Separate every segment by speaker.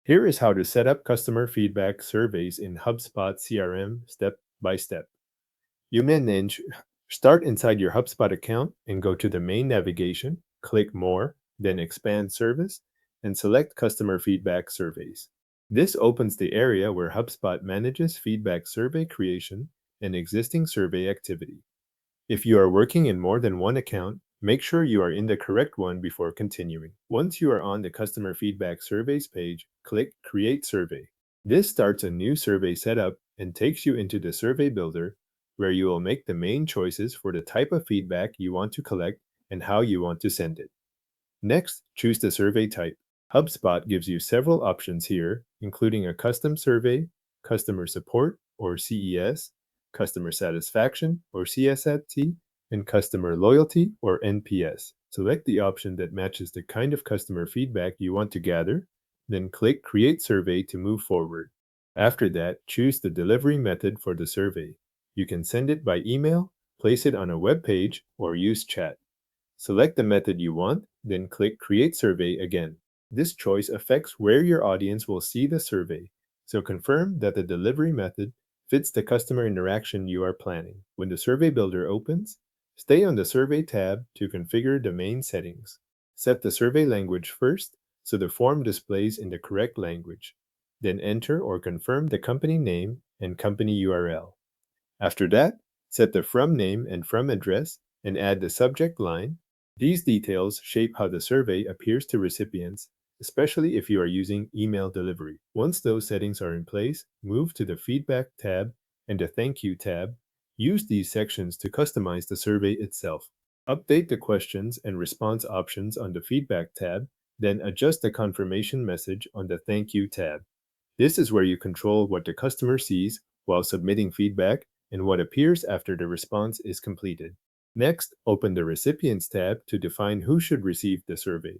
Speaker 1: Here is how to set up customer feedback surveys in HubSpot CRM step by step. You manage Start inside your HubSpot account and go to the main navigation, click More, then Expand Service, and select Customer Feedback Surveys. This opens the area where HubSpot manages feedback survey creation and existing survey activity. If you are working in more than one account, make sure you are in the correct one before continuing. Once you are on the Customer Feedback Surveys page, click Create Survey. This starts a new survey setup and takes you into the Survey Builder, where you will make the main choices for the type of feedback you want to collect and how you want to send it. Next, choose the survey type. HubSpot gives you several options here, including a custom survey, customer support or CES, customer satisfaction or CSAT, and customer loyalty or NPS. Select the option that matches the kind of customer feedback you want to gather, then click Create Survey to move forward. After that, choose the delivery method for the survey. You can send it by email, place it on a web page, or use chat. Select the method you want, then click Create Survey again. This choice affects where your audience will see the survey, so confirm that the delivery method fits the customer interaction you are planning. When the Survey Builder opens, stay on the Survey tab to configure the main settings. Set the survey language first, so the form displays in the correct language. Then enter or confirm the company name and company URL. After that, set the from name and from address and add the subject line. These details shape how the survey appears to recipients, especially if you are using email delivery. Once those settings are in place, move to the Feedback tab and the Thank You tab. Use these sections to customize the survey itself. Update the questions and response options on the Feedback tab, then adjust the confirmation message on the Thank You tab. This is where you control what the customer sees while submitting feedback and what appears after the response is completed. Next, open the Recipients tab to define who should receive the survey.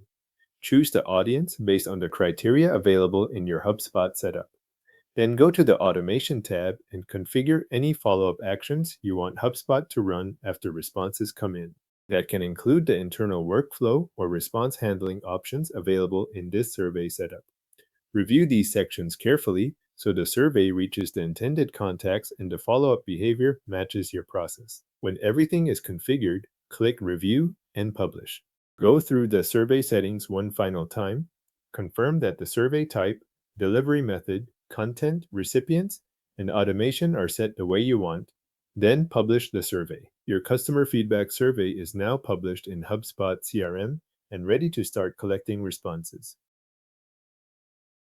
Speaker 1: Choose the audience based on the criteria available in your HubSpot setup. Then go to the Automation tab and configure any follow-up actions you want HubSpot to run after responses come in. That can include the internal workflow or response handling options available in this survey setup. Review these sections carefully so the survey reaches the intended contacts and the follow-up behavior matches your process. When everything is configured, click Review and Publish. Go through the survey settings one final time. Confirm that the survey type, delivery method, content, recipients, and automation are set the way you want. Then publish the survey. Your customer feedback survey is now published in HubSpot CRM and ready to start collecting responses.